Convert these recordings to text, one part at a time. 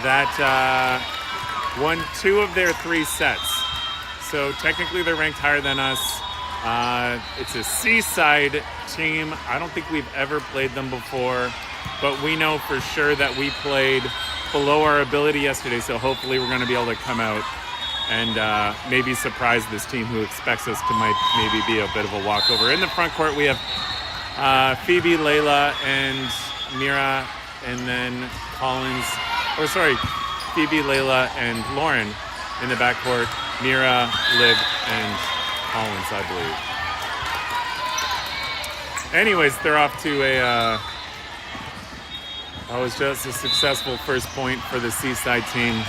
that won 2 of their 3 sets. So technically they're ranked higher than us. It's a Seaside team. I don't think we've ever played them before, but we know for sure that we played below our ability yesterday, so hopefully we're going to be able to come out and maybe surprise this team who expects us to maybe be a bit of a walkover. In the front court, we have Phoebe, Layla, and Mira, and then Phoebe, Layla, and Lauren. In the backcourt, Mira, Liv, and Collins, I believe. Anyways, they're off to it was just a successful first point for the Seaside team.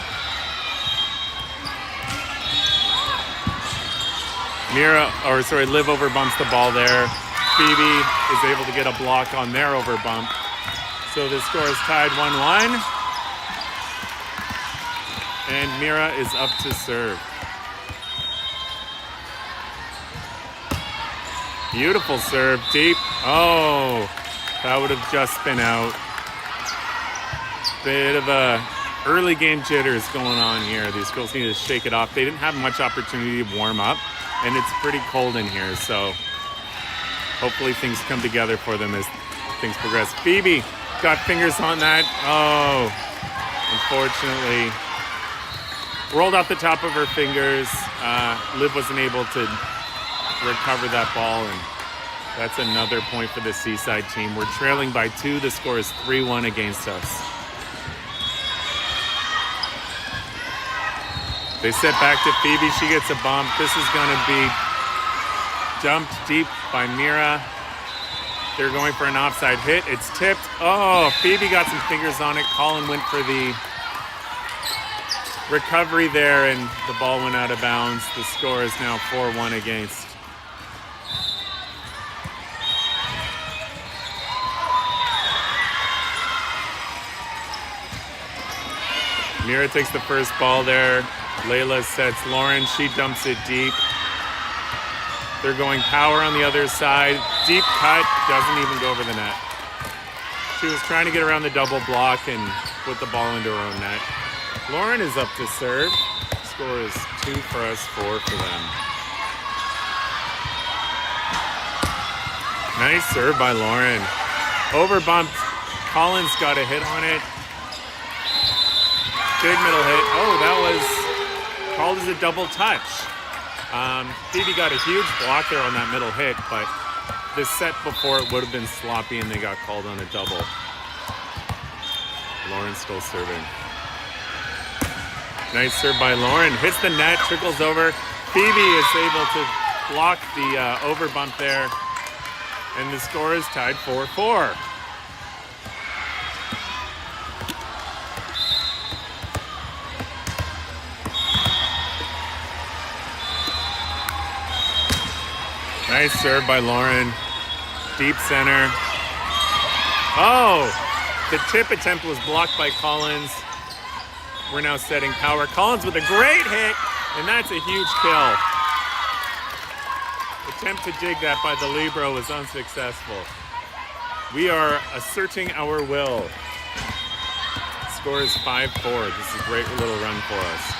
Liv overbumps the ball there. Phoebe is able to get a block on their overbump. So the score is tied 1-1. And Mira is up to serve. Beautiful serve, deep. Oh, that would have just been out. Bit of a early game jitters going on here. These girls need to shake it off. They didn't have much opportunity to warm up, and it's pretty cold in here, so hopefully things come together for them as things progress. Phoebe got fingers on that. Oh, unfortunately, rolled off the top of her fingers. Liv wasn't able to recover that ball, and that's another point for the Seaside team. We're trailing by 2. The score is 3-1 against us. They set back to Phoebe. She gets a bump. This is going to be dumped deep by Mira. They're going for an offside hit. It's tipped. Oh, Phoebe got some fingers on it. Colin went for the recovery there, and the ball went out of bounds. The score is now 4-1 against. Mira takes the first ball there. Layla sets Lauren. She dumps it deep. They're going power on the other side. Deep cut. Doesn't even go over the net. She was trying to get around the double block and put the ball into her own net. Lauren is up to serve. Score is 2 for us, 4 for them. Nice serve by Lauren. Overbumped. Collins got a hit on it. Big middle hit. Oh, that was called as a double touch. Phoebe got a huge block there on that middle hit, but the set before it would have been sloppy and they got called on a double. Lauren still serving. Nice serve by Lauren. Hits the net, trickles over. Phoebe is able to block the overbump there, and the score is tied 4-4. Nice serve by Lauren. Deep center. Oh, the tip attempt was blocked by Collins. We're now setting power. Collins with a great hit, and that's a huge kill. Attempt to dig that by the libero was unsuccessful. We are asserting our will. Score is 5-4. This is a great little run for us.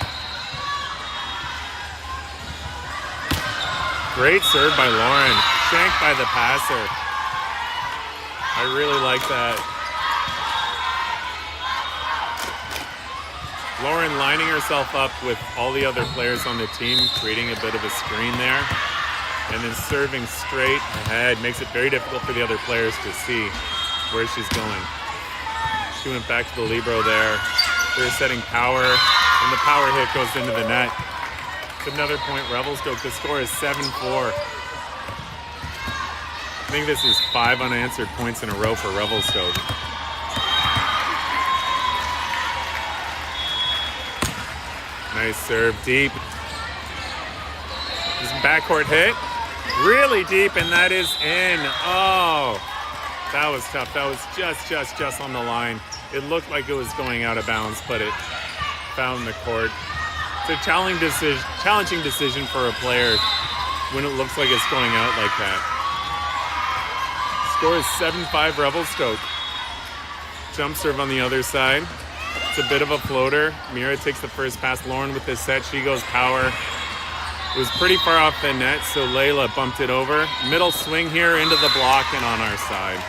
Great serve by Lauren. Shanked by the passer. I really like that. Lauren lining herself up with all the other players on the team, creating a bit of a screen there. And then serving straight ahead. Makes it very difficult for the other players to see where she's going. She went back to the libero there. They're setting power, and the power hit goes into the net. Another point, Revelstoke. The score is 7-4. I think this is 5 unanswered points in a row for Revelstoke. Nice serve, deep. This backcourt hit, really deep, and that is in. Oh, that was tough. That was just on the line. It looked like it was going out of bounds, but it found the court. It's a challenging decision for a player when it looks like it's going out like that. Score is 7-5 Revelstoke. Jump serve on the other side. It's a bit of a floater. Mira takes the first pass. Lauren with the set. She goes power. It was pretty far off the net, so Layla bumped it over. Middle swing here into the block and on our side.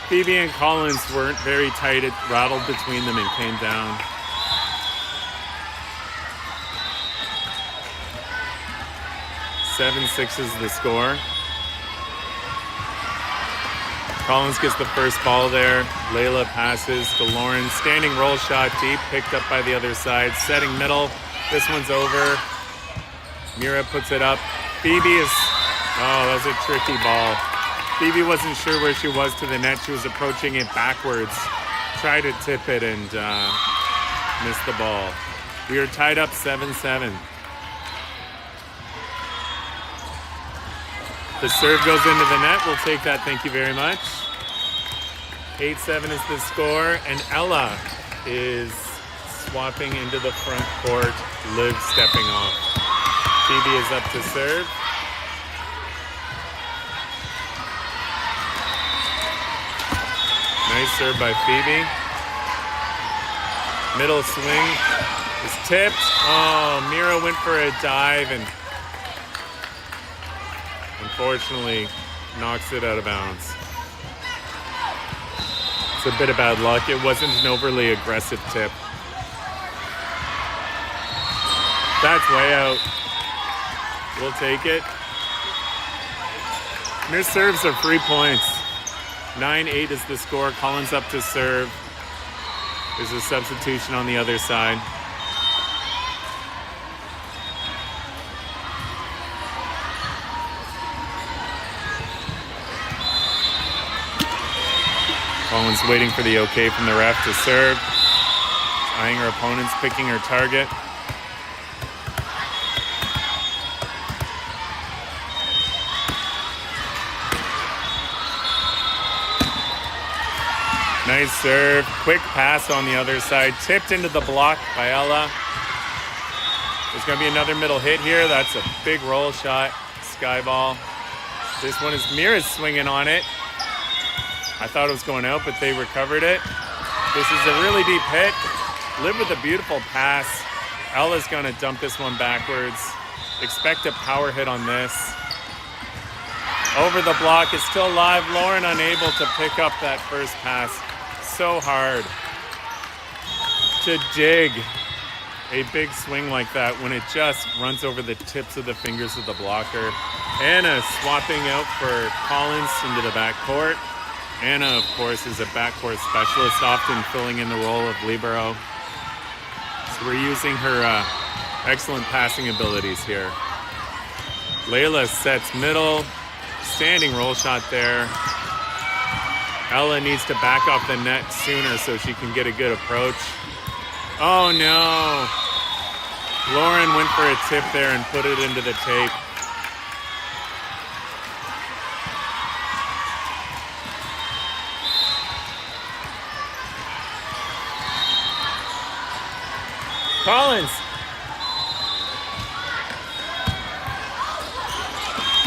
Phoebe and Collins weren't very tight. It rattled between them and came down. Seven-6 is the score. Collins gets the first ball there. Layla passes to Lauren. Standing roll shot deep, picked up by the other side. Setting middle. This one's over. Mira puts it up. Phoebe is... Oh, that was a tricky ball. Phoebe wasn't sure where she was to the net. She was approaching it backwards. Tried to tip it and missed the ball. We are tied up 7-7. The serve goes into the net. We'll take that. Thank you very much. 8-7 is the score. And Ella is swapping into the front court. Liv stepping off. Phoebe is up to serve. Nice serve by Phoebe. Middle swing is tipped. Oh, Mira went for a dive and unfortunately knocks it out of bounds. It's a bit of bad luck. It wasn't an overly aggressive tip. That's way out. We'll take it. Missed serves are 3 points. 9-8 is the score. Collins up to serve. There's a substitution on the other side. Collins waiting for the okay from the ref to serve. Eyeing her opponents, picking her target. Nice serve. Quick pass on the other side. Tipped into the block by Ella. There's going to be another middle hit here. That's a big roll shot. Sky ball. This one is Mira's swinging on it. I thought it was going out, but they recovered it. This is a really deep hit. Liv with a beautiful pass. Ella's going to dump this one backwards. Expect a power hit on this. Over the block. It's still live. Lauren unable to pick up that first pass. So hard to dig a big swing like that when it just runs over the tips of the fingers of the blocker. Anna swapping out for Collins into the backcourt. Anna, of course, is a backcourt specialist, often filling in the role of libero. So we're using her excellent passing abilities here. Layla sets middle. Standing roll shot there. Ella needs to back off the net sooner so she can get a good approach. Oh no! Lauren went for a tip there and put it into the tape. Collins!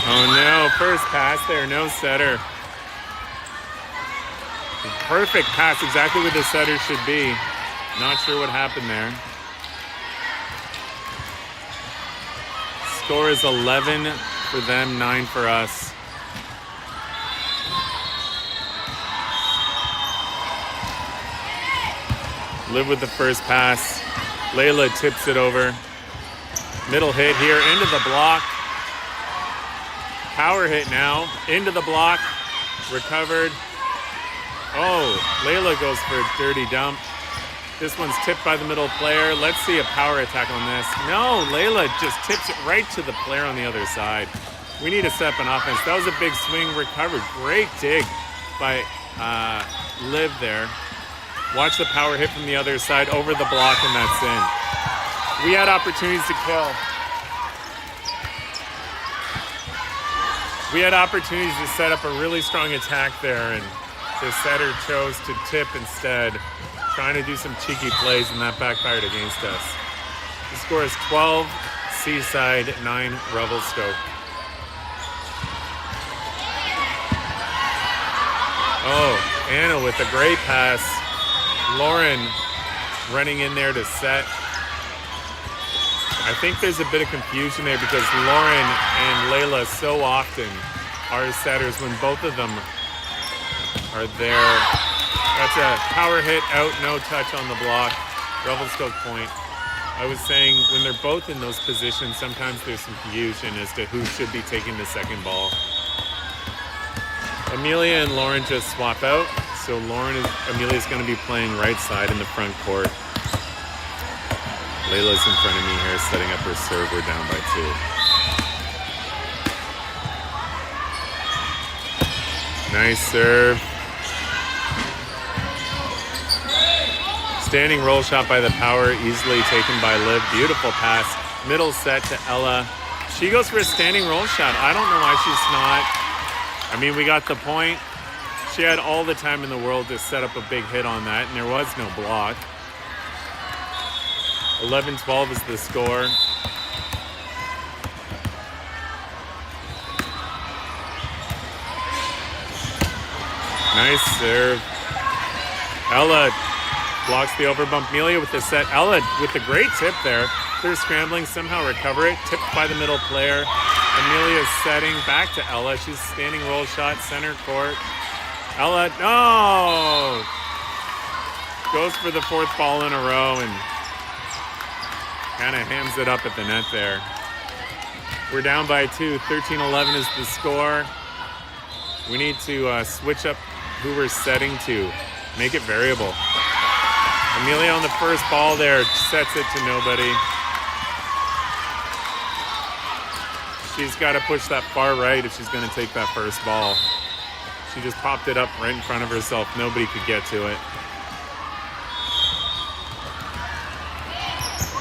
Oh no, first pass there, no setter. Perfect pass, exactly where the setter should be. Not sure what happened there. Score is 11 for them, 9 for us. Liv with the first pass. Layla tips it over. Middle hit here into the block. Power hit now, into the block, recovered. Oh, Layla goes for a dirty dump. This one's tipped by the middle player. Let's see a power attack on this. No, Layla just tips it right to the player on the other side. We need a step in offense. That was a big swing, recovered. Great dig by Liv there. Watch the power hit from the other side over the block, and that's in. We had opportunities to kill. We had opportunities to set up a really strong attack there, and the setter chose to tip instead, trying to do some cheeky plays, and that backfired against us. The score is 12, Seaside, 9, Revelstoke. Oh, Anna with a great pass. Lauren running in there to set. I think there's a bit of confusion there because Lauren and Layla so often are setters when both of them are there. That's a power hit out, no touch on the block. Revelstoke point. I was saying when they're both in those positions, sometimes there's some confusion as to who should be taking the second ball. Amelia and Lauren just swap out. So Amelia's going to be playing right side in the front court. Layla's in front of me here, setting up her serve. We're down by 2. Nice serve. Standing roll shot by the Power, easily taken by Liv. Beautiful pass. Middle set to Ella. She goes for a standing roll shot. I don't know why she's not. I mean, we got the point. She had all the time in the world to set up a big hit on that, and there was no block. 11-12 is the score. Nice serve. Ella blocks the overbump. Amelia with the set. Ella with the great tip there. They're scrambling, somehow recover it. Tipped by the middle player. Amelia's setting back to Ella. She's standing roll shot, center court. Ella, no! Goes for the 4th ball in a row and kind of hams it up at the net there. We're down by 2. 13-11 is the score. We need to switch up who we're setting to. Make it variable. Amelia on the first ball there sets it to nobody. She's got to push that far right if she's going to take that first ball. She just popped it up right in front of herself. Nobody could get to it.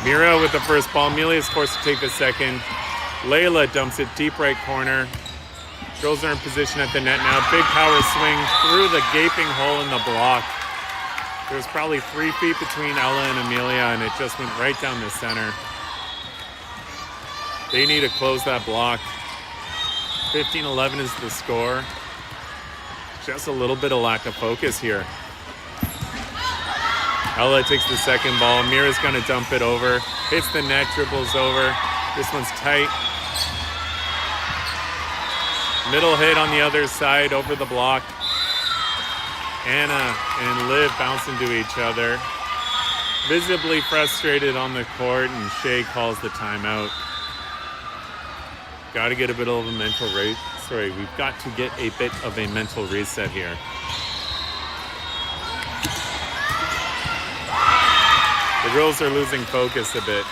Mira with the first ball. Amelia's forced to take the second. Layla dumps it deep right corner. Girls are in position at the net now. Big power swing through the gaping hole in the block. There was probably 3 feet between Ella and Amelia, and it just went right down the center. They need to close that block. 15-11 is the score. Just a little bit of lack of focus here. Ella takes the second ball. Mira's going to dump it over. Hits the net, dribbles over. This one's tight. Middle hit on the other side over the block. Anna and Liv bounce into each other. Visibly frustrated on the court, and Shea calls the timeout. Got to get a bit of a mental rate. Sorry, we've got to get a bit of a mental reset here. The girls are losing focus a bit.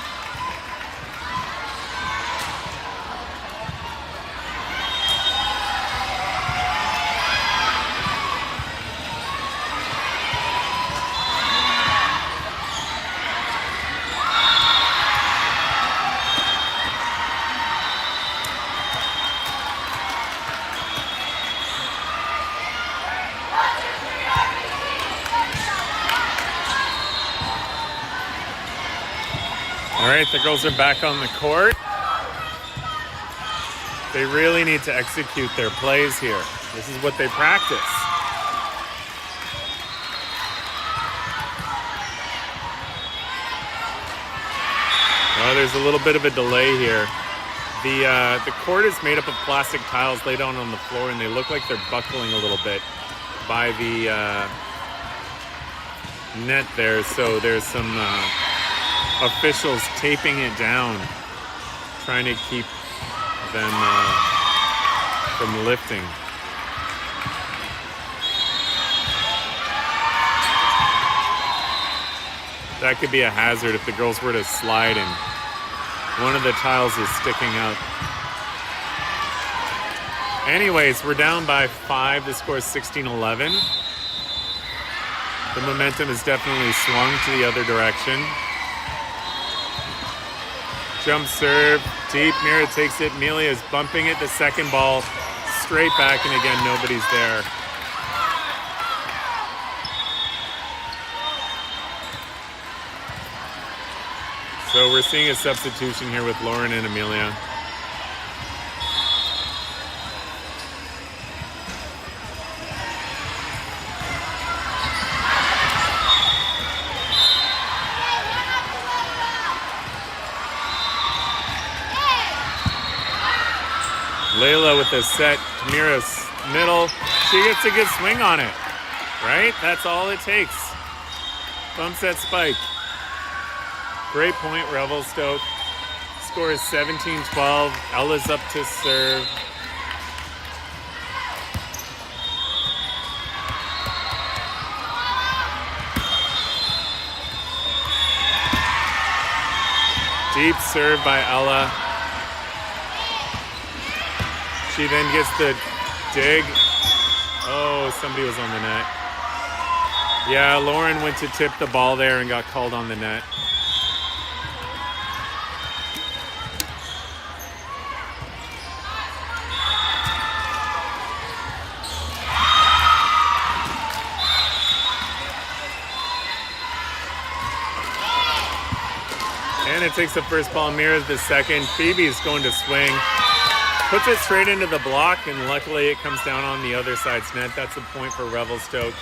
All right, the girls are back on the court. They really need to execute their plays here. This is what they practice. Oh, there's a little bit of a delay here. The court is made up of plastic tiles laid out on the floor, and they look like they're buckling a little bit by the net there. So there's some officials taping it down, trying to keep them from lifting. That could be a hazard if the girls were to slide and one of the tiles is sticking out. Anyways, we're down by 5. The score is 16-11. The momentum has definitely swung to the other direction. Jump serve, deep. Mira takes it. Amelia is bumping it. The second ball straight back, and again, nobody's there. So we're seeing a substitution here with Lauren and Amelia. with a set. Tamira's middle. She gets a good swing on it, right? That's all it takes. Bumps that spike. Great point, Revelstoke. Score is 17-12. Ella's up to serve. Deep serve by Ella. She then gets the dig. Oh, somebody was on the net. Yeah, Lauren went to tip the ball there and got called on the net. And it takes the first ball, mirrors the second. Phoebe's going to swing. Puts it straight into the block, and luckily it comes down on the other side's net. That's a point for Revelstoke.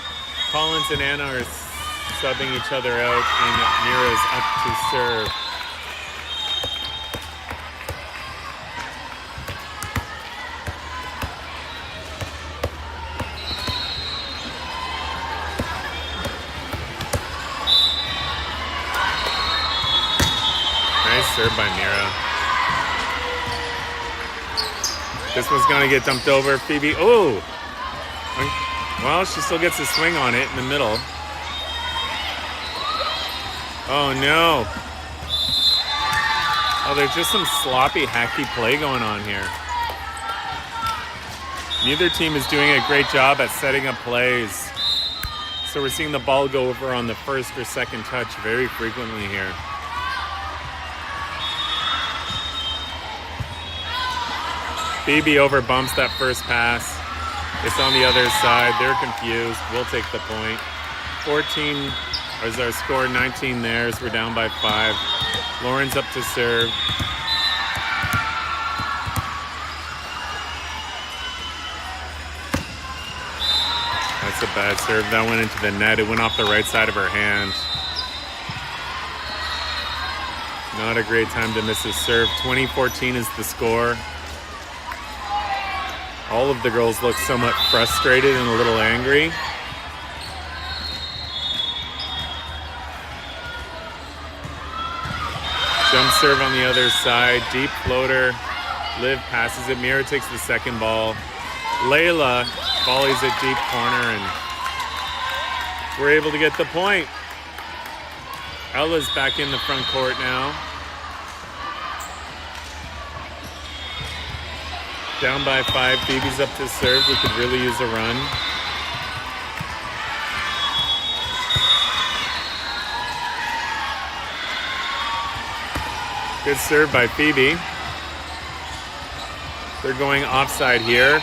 Collins and Anna are subbing each other out, and Mira's up to serve. Nice serve by Mira. This one's going to get dumped over. Phoebe, oh! Well, she still gets a swing on it in the middle. Oh, no. Oh, there's just some sloppy, hacky play going on here. Neither team is doing a great job at setting up plays. So we're seeing the ball go over on the first or second touch very frequently here. Phoebe over bumps that first pass. It's on the other side. They're confused. We'll take the point. 14 is our score, 19 theirs. We're down by 5. Lauren's up to serve. That's a bad serve. That went into the net. It went off the right side of her hand. Not a great time to miss a serve. 20-14 is the score. All of the girls look somewhat frustrated and a little angry. Jump serve on the other side. Deep floater. Liv passes it. Mira takes the second ball. Layla volleys it deep corner, and we're able to get the point. Ella's back in the front court now. Down by 5. Phoebe's up to serve. We could really use a run. Good serve by Phoebe. They're going offside here.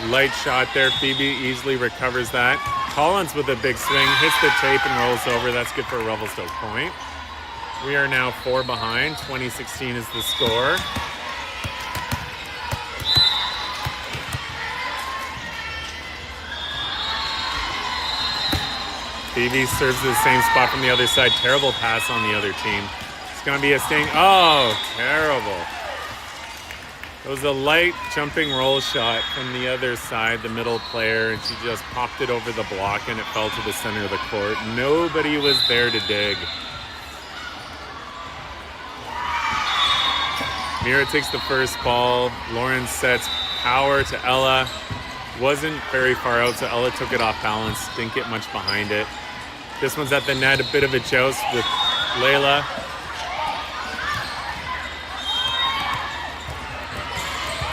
Light shot there. Phoebe easily recovers that. Collins with a big swing. Hits the tape and rolls over. That's good for a Revelstoke point. We are now 4 behind. 20-16 is the score. Phoebe serves to the same spot from the other side. Terrible pass on the other team. It's going to be a sting. Oh, terrible. It was a light jumping roll shot from the other side, the middle player, and she just popped it over the block and it fell to the center of the court. Nobody was there to dig. Mira takes the first ball. Lauren sets power to Ella. Wasn't very far out, so Ella took it off balance. Didn't get much behind it. This one's at the net, a bit of a joust with Layla.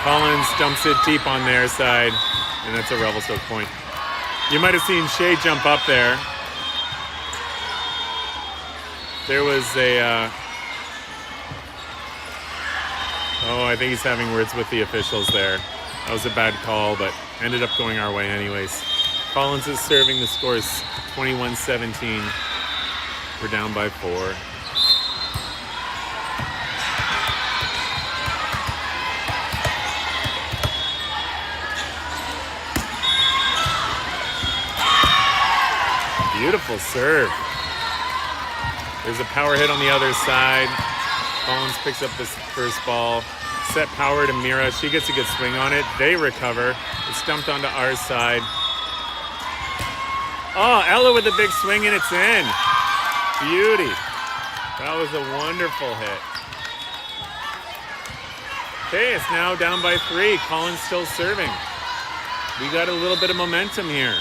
Collins dumps it deep on their side, and that's a Revelstoke point. You might have seen Shay jump up there. There was a... I think he's having words with the officials there. That was a bad call, but ended up going our way anyways. Collins is serving. The score is 21-17. We're down by 4. Beautiful serve. There's a power hit on the other side. Collins picks up this first ball. Set power to Mira. She gets a good swing on it. They recover. It's dumped onto our side. Oh, Ella with a big swing, and it's in. Beauty. That was a wonderful hit. Okay, it's now down by 3. Collins still serving. We got a little bit of momentum here.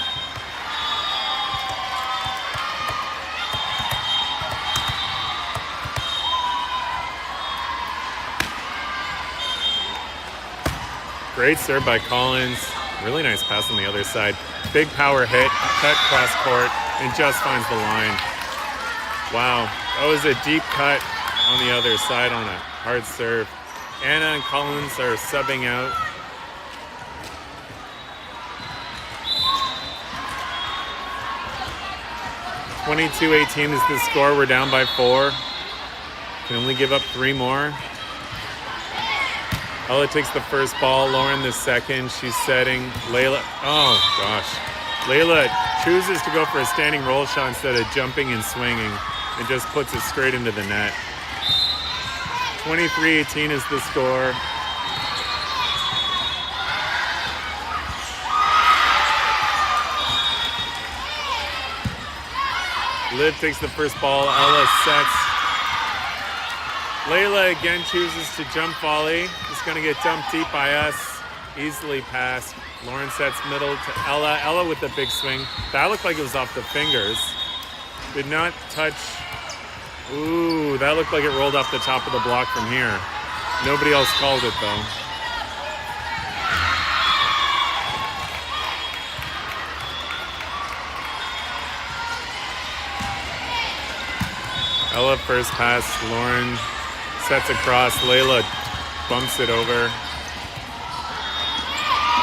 Great serve by Collins. Really nice pass on the other side. Big power hit, cut cross court, and just finds the line. Wow, that was a deep cut on the other side on a hard serve. Anna and Collins are subbing out. (22-18) is the score. We're down by 4. Can only give up 3 more. Ella takes the first ball. Lauren the second. She's setting. Layla. Oh gosh. Layla chooses to go for a standing roll shot instead of jumping and swinging, and just puts it straight into the net. 23-18 is the score. Liv takes the first ball. Ella sets. Layla again chooses to jump volley. It's going to get dumped deep by us. Easily passed. Lauren sets middle to Ella. Ella with the big swing. That looked like it was off the fingers. Did not touch. Ooh, that looked like it rolled off the top of the block from here. Nobody else called it though. Ella first pass. Lauren sets across. Layla bumps it over.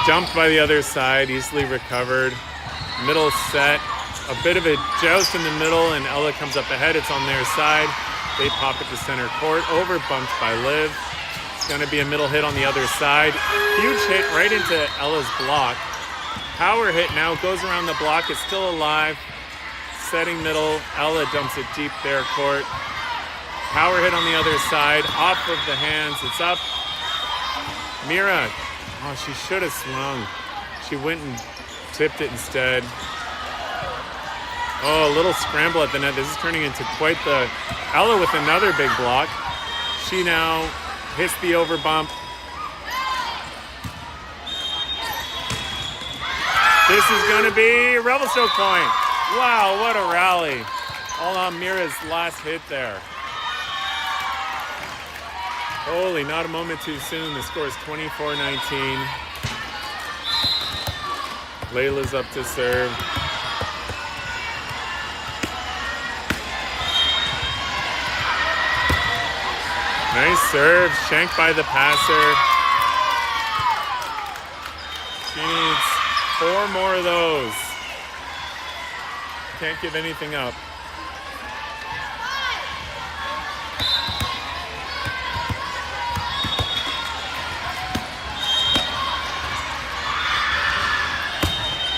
Jumped by the other side. Easily recovered. Middle set. A bit of a joust in the middle, and Ella comes up ahead. It's on their side. They pop it to center court. Over bumped by Liv. It's going to be a middle hit on the other side. Huge hit right into Ella's block. Power hit now. Goes around the block. It's still alive. Setting middle. Ella dumps it deep there court. Power hit on the other side. Off of the hands. It's up. Mira. Oh, she should have swung. She went and tipped it instead. Oh, a little scramble at the net. This is turning into quite the... Ella with another big block. She now hits the over bump. This is going to be Revelstoke point. Wow, what a rally. All on Mira's last hit there. Holy, not a moment too soon. The score is 24-19. Layla's up to serve. Nice serve, shanked by the passer. She needs 4 more of those. Can't give anything up.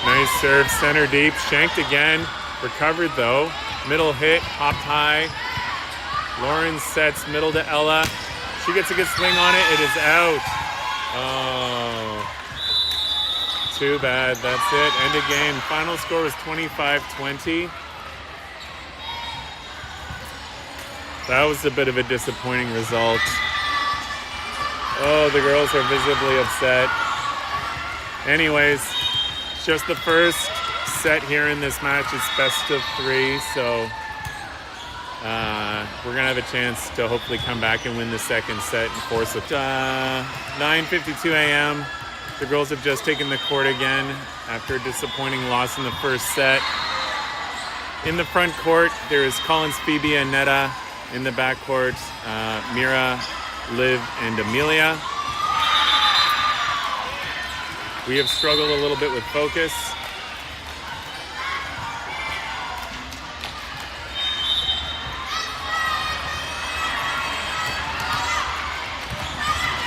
Nice serve, center deep, shanked again. Recovered though. Middle hit, hopped high. Lauren sets middle to Ella. She gets a good swing on it. It is out. Oh, too bad. That's it. End of game. Final score was 25-20. That was a bit of a disappointing result. Oh, the girls are visibly upset. Anyways, it's just the first set here in this match. It's best of 3, so we're going to have a chance to hopefully come back and win the second set and force it. 9:52 a.m. The girls have just taken the court again after a disappointing loss in the first set. In the front court, there's Collins, Phoebe, and Netta. In the back court, Mira, Liv, and Amelia. We have struggled a little bit with focus.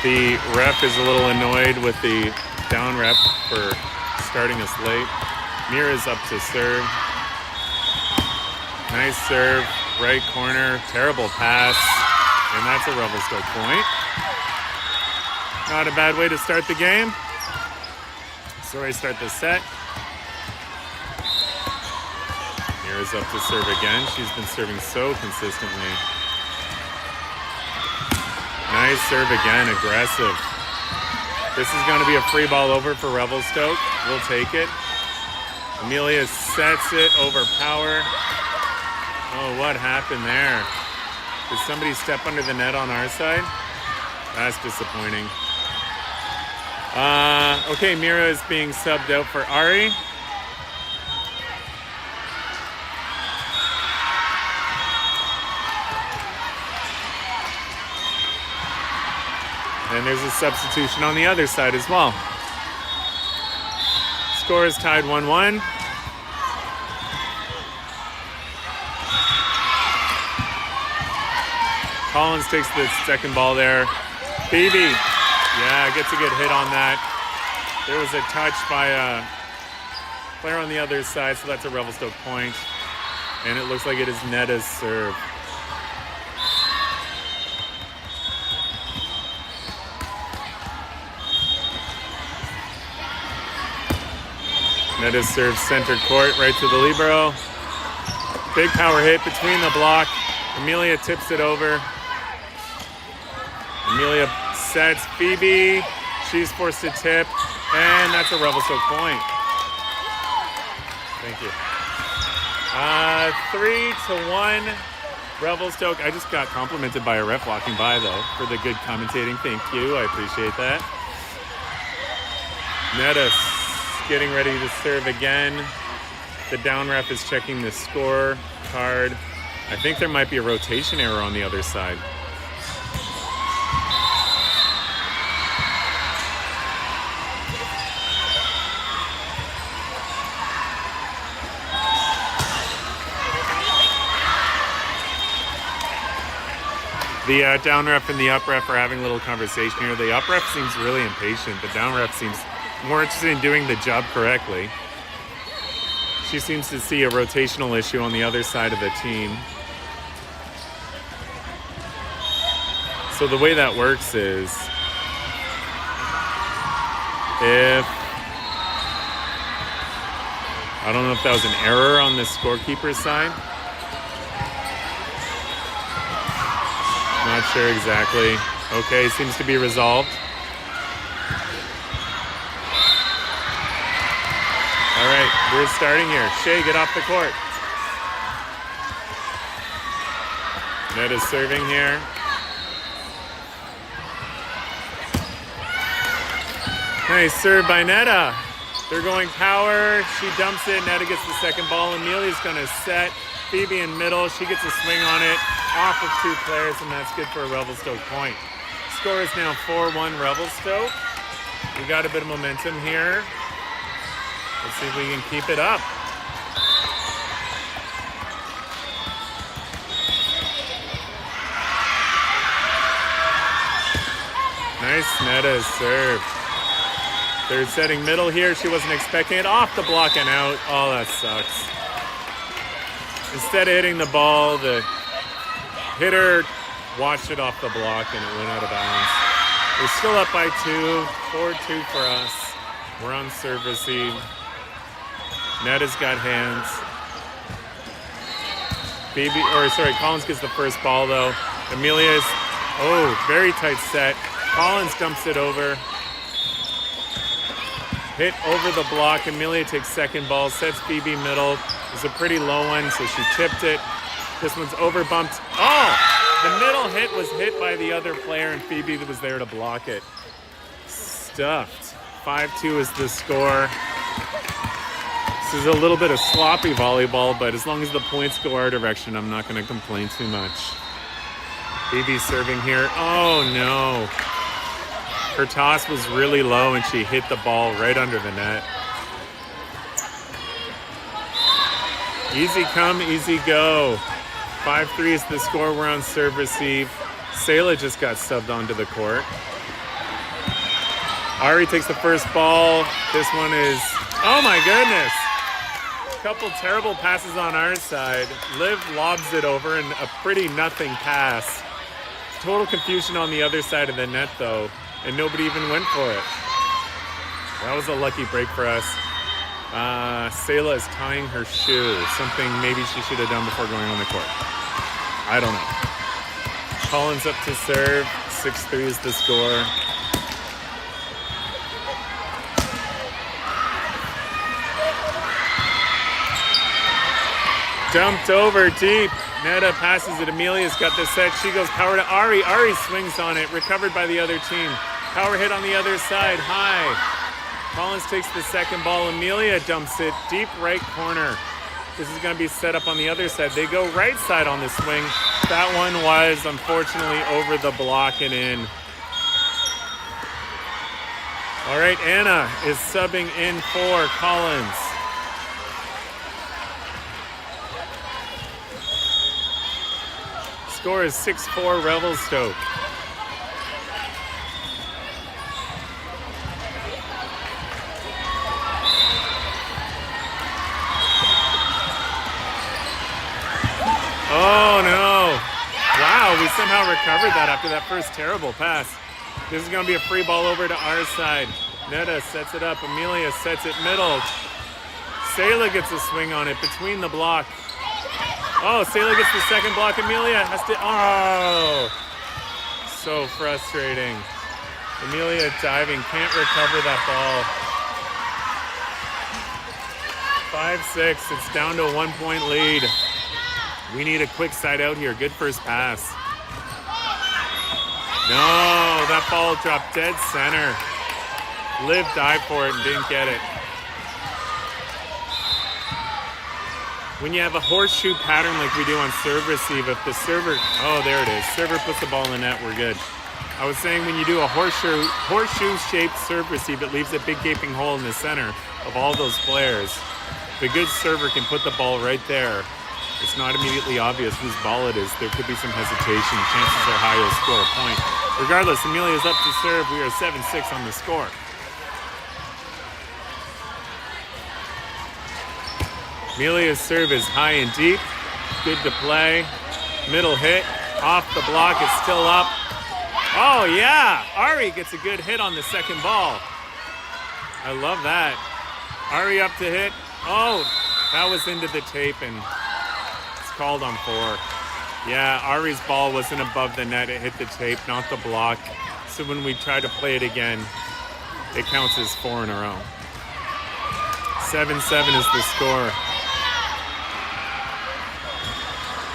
The ref is a little annoyed with the down ref for starting us late. Mira's up to serve. Nice serve, right corner, terrible pass, and that's a Revelstoke point. Not a bad way to start the game. So I start the set. Mira's up to serve again. She's been serving so consistently. Nice serve again, aggressive. This is going to be a free ball over for Revelstoke. We'll take it. Amelia sets it over Power. Oh, what happened there? Did somebody step under the net on our side? That's disappointing. Okay, Mira is being subbed out for Ari. And there's a substitution on the other side as well. Score is tied 1-1. Collins takes the second ball there. Phoebe, yeah, gets a good hit on that. There was a touch by a player on the other side, so that's a Revelstoke point. And it looks like it is Netta's serve. Netta serves center court right to the libero. Big power hit between the block. Amelia tips it over. Amelia sets Phoebe. She's forced to tip. And that's a Revelstoke point. Thank you. 3-1 Revelstoke. I just got complimented by a ref walking by, though, for the good commentating. Thank you. I appreciate that. Netta getting ready to serve again. The down ref is checking the score card. I think there might be a rotation error on the other side. The down ref and the up ref are having a little conversation here. The up ref seems really impatient. The down ref seems more interested in doing the job correctly. She seems to see a rotational issue on the other side of the team. So the way that works is if, I don't know if that was an error on the scorekeeper's side. Not sure exactly. Okay, seems to be resolved. All right, we're starting here. Shea, get off the court. Netta's serving here. Nice serve by Netta. They're going power. She dumps it. Netta gets the second ball. Amelia's going to set. Phoebe in middle. She gets a swing on it. Off of two players, and that's good for a Revelstoke point. Score is now 4-1 Revelstoke. We got a bit of momentum here. Let's see if we can keep it up. Nice Netta's serve. They're setting middle here. She wasn't expecting it. Off the block and out. Oh, that sucks. Instead of hitting the ball, the hitter watched it off the block and it went out of bounds. We're still up by 2, 4-2 for us. We're on serve receive. Netta's got hands. Collins gets the first ball though. Amelia's, very tight set. Collins dumps it over. Hit over the block. Amelia takes second ball, sets Phoebe middle. It's a pretty low one, so she tipped it. This one's over bumped. Oh! The middle hit was hit by the other player, and Phoebe was there to block it. Stuffed. 5-2 is the score. This is a little bit of sloppy volleyball, but as long as the points go our direction, I'm not going to complain too much. Phoebe serving here. Oh, no. Her toss was really low, and she hit the ball right under the net. Easy come, easy go. 5-3 is the score. We're on serve receive. Sayla just got subbed onto the court. Ari takes the first ball. This one is, oh my goodness. A couple terrible passes on our side. Liv lobs it over in a pretty nothing pass. Total confusion on the other side of the net though. and nobody even went for it. That was a lucky break for us. Sayla is tying her shoe, something maybe she should have done before going on the court. I don't know. Collins up to serve, 6-3 is the score. Dumped over deep. Netta passes it. Amelia's got the set. She goes power to Ari. Ari swings on it. Recovered by the other team. Power hit on the other side. High. Collins takes the second ball. Amelia dumps it. Deep right corner. This is going to be set up on the other side. They go right side on the swing. That one was unfortunately over the block and in. All right, Anna is subbing in for Collins. Score is 6-4 Revelstoke. Oh no. Wow, we somehow recovered that after that first terrible pass. This is going to be a free ball over to our side. Netta sets it up. Amelia sets it middle. Sayla gets a swing on it between the block. Oh, Sayla gets the second block. Amelia has to... Oh! So frustrating. Amelia diving, can't recover that ball. 5-6, it's down to a 1-point lead. We need a quick side out here. Good first pass. No, that ball dropped dead center. Liv dived for it and didn't get it. When you have a horseshoe pattern like we do on serve receive, if the server, oh, there it is. Server puts the ball in the net, we're good. I was saying when you do a horseshoe-shaped serve receive, it leaves a big gaping hole in the center of all those players. The good server can put the ball right there. It's not immediately obvious whose ball it is. There could be some hesitation. Chances are high he'll score a point. Regardless, Amelia's up to serve. We are 7-6 on the score. Amelia's serve is high and deep. Good to play. Middle hit. Off the block. It's still up. Oh, yeah. Ari gets a good hit on the second ball. I love that. Ari up to hit. Oh, that was into the tape and it's called on 4. Yeah, Ari's ball wasn't above the net. It hit the tape, not the block. So when we try to play it again, it counts as 4 in a row. 7-7 is the score.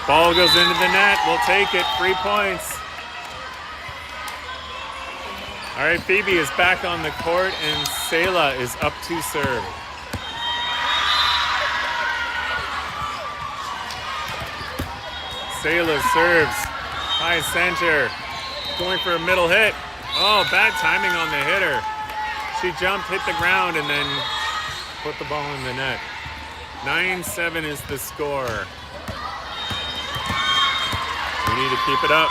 Ball goes into the net. We'll take it. 3 points. All right, Phoebe is back on the court, and Sayla is up to serve. Sayla serves. High center. Going for a middle hit. Oh, bad timing on the hitter. She jumped, hit the ground, and then put the ball in the net. 9-7 is the score. We need to keep it up.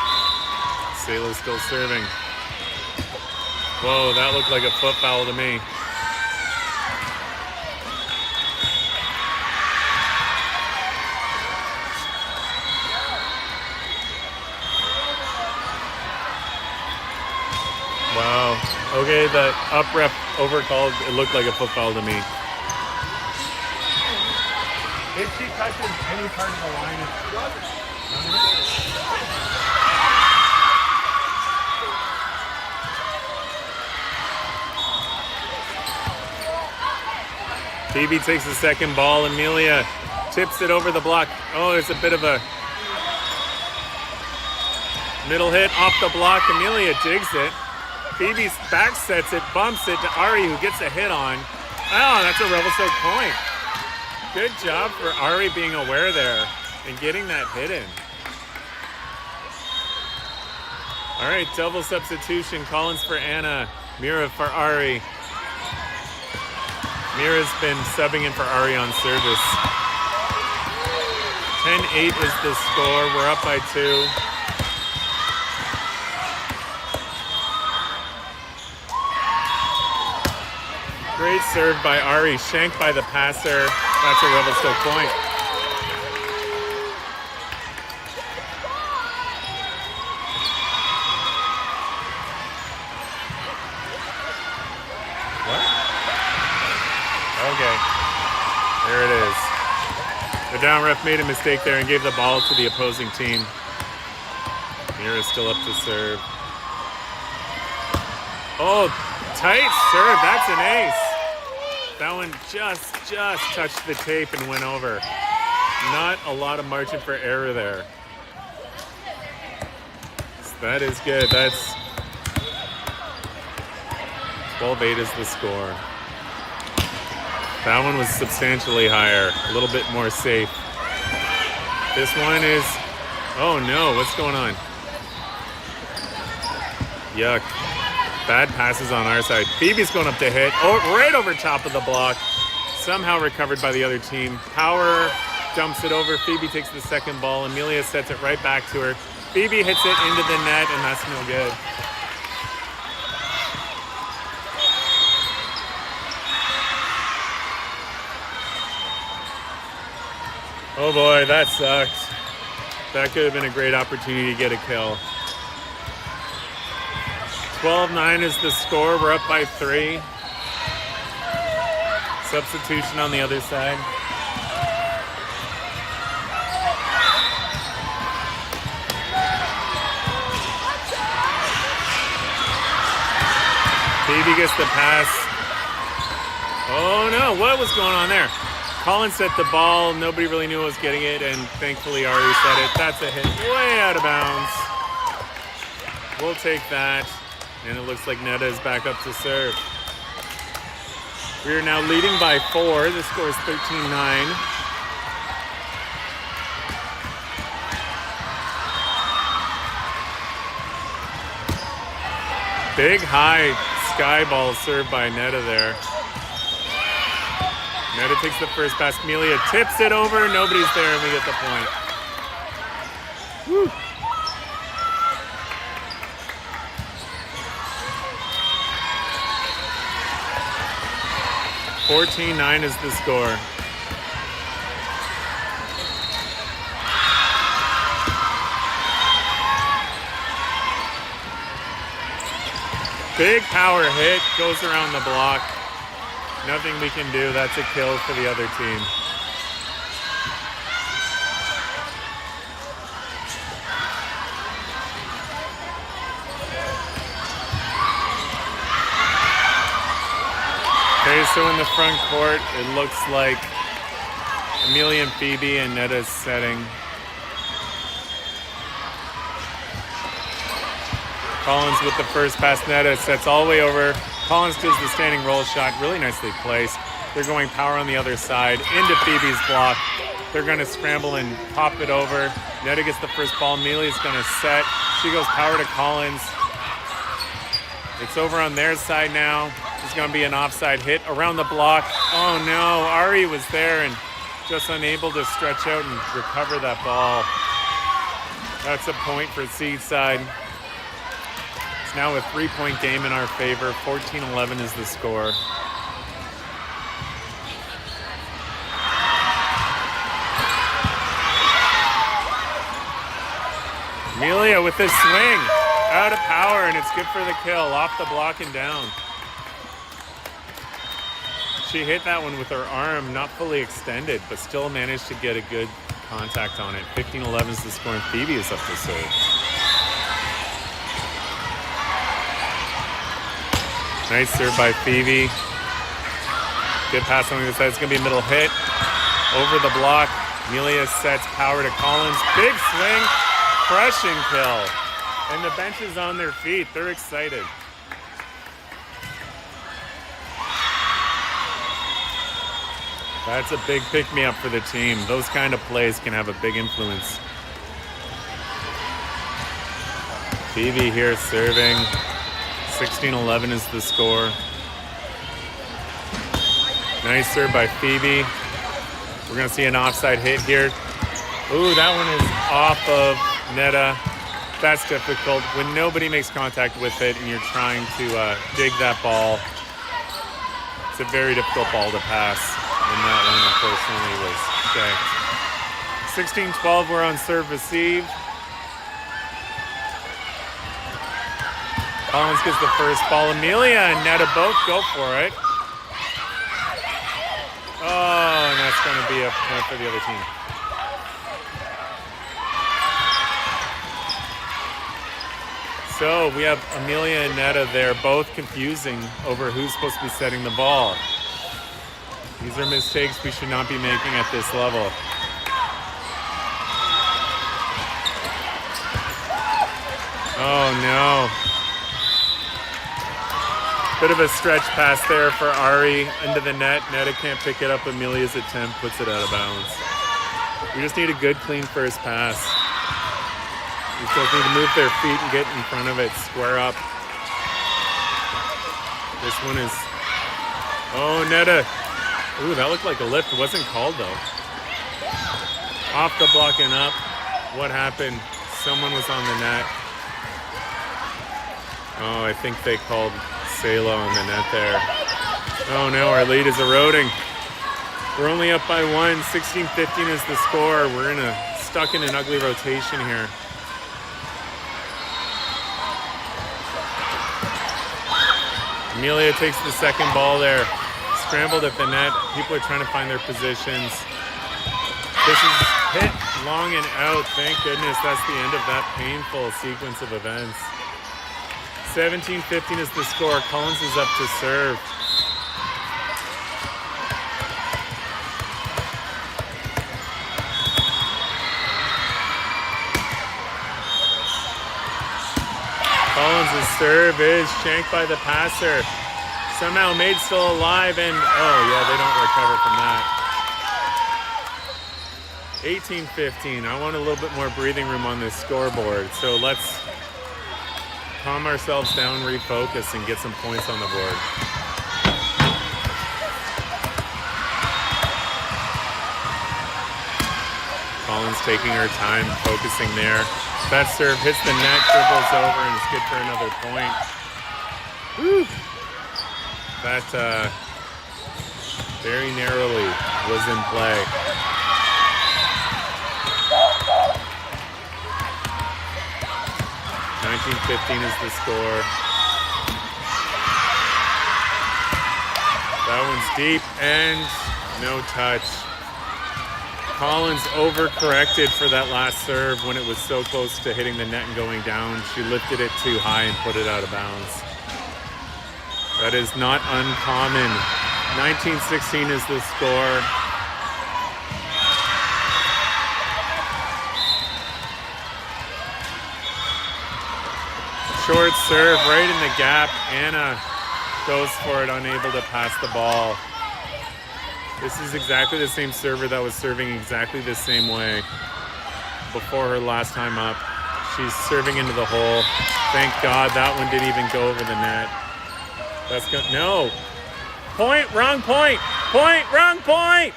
Sayla's still serving. Whoa, that looked like a foot foul to me. Wow. Okay, the up ref overcalled. It looked like a foot foul to me. If she touches any part of the line, it's... Phoebe takes the second ball. Amelia tips it over the block. Oh, there's a bit of a middle hit off the block. Amelia digs it. Phoebe back sets it, bumps it to Ari, who gets a hit on. Oh, that's a Revelstoke point. Good job for Ari being aware there and getting that hit in. All right, double substitution. Collins for Anna, Mira for Ari. Mira's been subbing in for Ari on service. 10-8 is the score. We're up by 2. Great serve by Ari, shanked by the passer. That's a Revelstoke point. down ref made a mistake there and gave the ball to the opposing team. Mira's still up to serve. Oh, tight serve. That's an ace. That one just touched the tape and went over. Not a lot of margin for error there. So that is good. That's 12-8 is the score. That one was substantially higher, a little bit more safe. This one is, oh no, what's going on? Yuck. Bad passes on our side. Phoebe's going up to hit. Oh, right over top of the block. Somehow recovered by the other team. Power dumps it over. Phoebe takes the second ball. Amelia sets it right back to her. Phoebe hits it into the net, and that's no good. Oh boy, that sucked. That could have been a great opportunity to get a kill. 12-9 is the score. We're up by 3. Substitution on the other side. Phoebe gets the pass. Oh no, what was going on there? Collins set the ball. Nobody really knew who was getting it, and thankfully Ari set it. That's a hit way out of bounds. We'll take that, and it looks like Netta is back up to serve. We are now leading by 4. The score is 13-9. Big high sky ball served by Netta there. Netta takes the first pass. Amelia tips it over. Nobody's there, and we get the point. Woo. $14-9 is the score. Big power hit, goes around the block. Nothing we can do. That's a kill for the other team. Okay, so in the front court, it looks like Amelia and Phoebe and Netta's setting. Collins with the first pass. Netta sets all the way over. Collins does the standing roll shot, really nicely placed. They're going power on the other side into Phoebe's block. They're going to scramble and pop it over. Netta gets the first ball. Amelia's going to set. She goes power to Collins. It's over on their side now. There's going to be an offside hit around the block. Oh no, Ari was there and just unable to stretch out and recover that ball. That's a point for Seaside. Now a 3-point game in our favor. 14-11 is the score. Amelia with this swing. Out of power, and it's good for the kill. Off the block and down. She hit that one with her arm, not fully extended, but still managed to get a good contact on it. 15-11 is the score, and Phoebe is up to serve. Nice serve by Phoebe. Good pass on the other side. It's going to be a middle hit. Over the block. Amelia sets power to Collins. Big swing. Crushing kill. And the bench is on their feet. They're excited. That's a big pick-me-up for the team. Those kind of plays can have a big influence. Phoebe here serving. 16-11 is the score. Nice serve by Phoebe. We're going to see an offside hit here. Ooh, that one is off of Netta. That's difficult. When nobody makes contact with it and you're trying to dig that ball, it's a very difficult ball to pass. And that one, unfortunately, was checked. 16-12, we're on serve receive. Collins gets the first ball. Amelia and Netta both go for it. Oh, and that's going to be a point for the other team. So we have Amelia and Netta there, both confusing over who's supposed to be setting the ball. These are mistakes we should not be making at this level. Oh no. Bit of a stretch pass there for Ari into the net. Netta can't pick it up. Amelia's attempt puts it out of bounds. We just need a good, clean first pass. These girls need to move their feet and get in front of it. Square up. This one is... Oh, Netta. Ooh, that looked like a lift. It wasn't called, though. Off the block and up. What happened? Someone was on the net. Oh, I think they called Salo on the net there. Oh, no, our lead is eroding. We're only up by 1. 16-15 is the score. We're stuck in an ugly rotation here. Amelia takes the second ball there. Scrambled at the net. People are trying to find their positions. This is hit long and out. Thank goodness that's the end of that painful sequence of events. 17-15 is the score. Collins is up to serve. Collins' serve is shanked by the passer. Somehow Maid's still alive and, oh yeah, they don't recover from that. 18-15. I want a little bit more breathing room on this scoreboard. So let's calm ourselves down, refocus, and get some points on the board. Collins taking her time, focusing there. That serve hits the net, dribbles over, and it's good for another point. Whew. That very narrowly was in play. $19-15 is the score. That one's deep and no touch. Collins overcorrected for that last serve when it was so close to hitting the net and going down. She lifted it too high and put it out of bounds. That is not uncommon. 19-16 is the score. Short serve right in the gap. Anna goes for it, unable to pass the ball. This is exactly the same server that was serving exactly the same way before her last time up. She's serving into the hole. Thank God that one didn't even go over the net. That's good. No. Point, wrong point. Point, wrong point.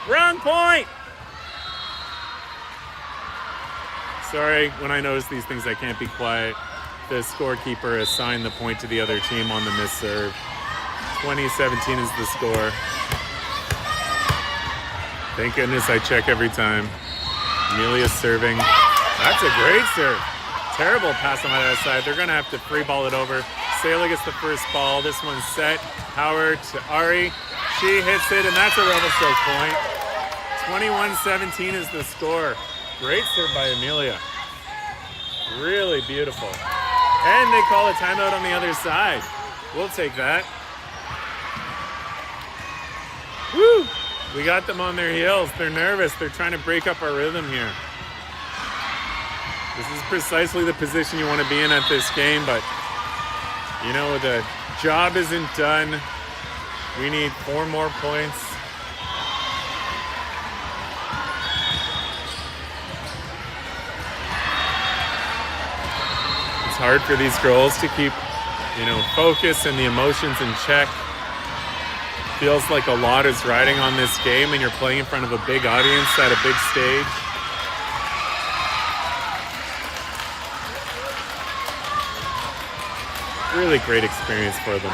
Wrong point. Sorry, when I notice these things, I can't be quiet. The scorekeeper assigned the point to the other team on the missed serve. 20-17 is the score. Thank goodness I check every time. Amelia's serving. That's a great serve. Terrible pass on that side. They're going to have to free ball it over. Salo gets the first ball. This one's set. Howard to Ari. She hits it, and that's a Revelstoke point. 21-17 is the score. Great serve by Amelia. Really beautiful. And they call a timeout on the other side. We'll take that. Woo! We got them on their heels. They're nervous. They're trying to break up our rhythm here. This is precisely the position you want to be in at this game, but you know, the job isn't done. We need 4 more points. It's hard for these girls to keep, focus and the emotions in check. Feels like a lot is riding on this game and you're playing in front of a big audience at a big stage. Really great experience for them.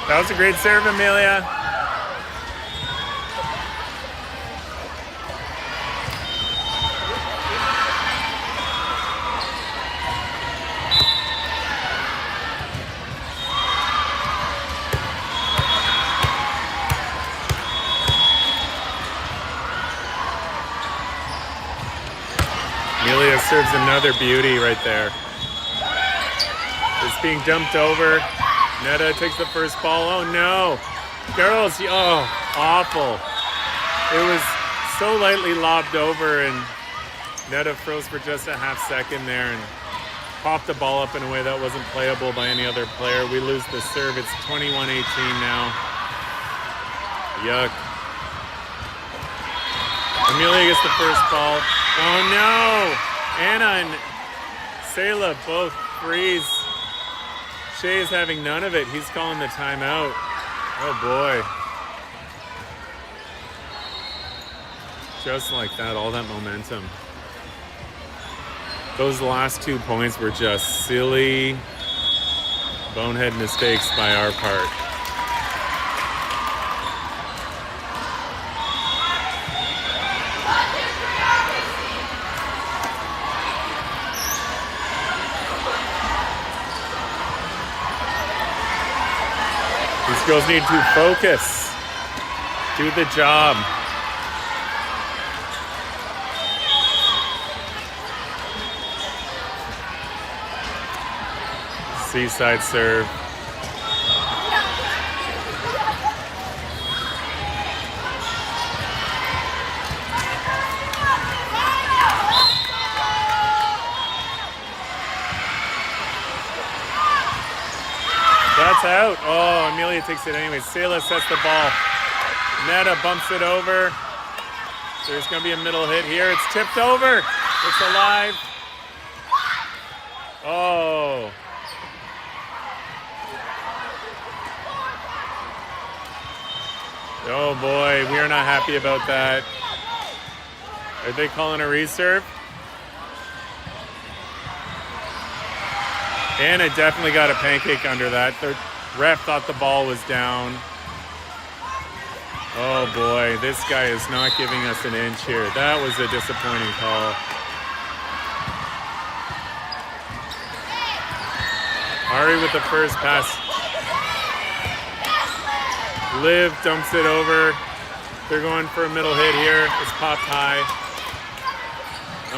That was a great serve, Amelia. serves another beauty right there. It's being dumped over. Netta takes the first ball. Oh no. Girls, oh, awful. It was so lightly lobbed over and Netta froze for just a half second there and popped the ball up in a way that wasn't playable by any other player. We lose the serve. It's 21-18 now. Yuck. Amelia gets the first ball. Oh no! Anna and Sayla both freeze. Shea is having none of it. He's calling the timeout. Oh boy. Just like that, all that momentum. Those last 2 points were just silly, bonehead mistakes by our part. These girls need to focus, do the job. Seaside serve. That's out. Oh, Amelia takes it anyway. Sayla sets the ball. Netta bumps it over. There's going to be a middle hit here. It's tipped over. It's alive. Oh. Oh boy, we are not happy about that. Are they calling a reserve? Anna definitely got a pancake under that. The ref thought the ball was down. Oh boy, this guy is not giving us an inch here. That was a disappointing call. Ari with the first pass. Liv dumps it over. They're going for a middle hit here. It's popped high.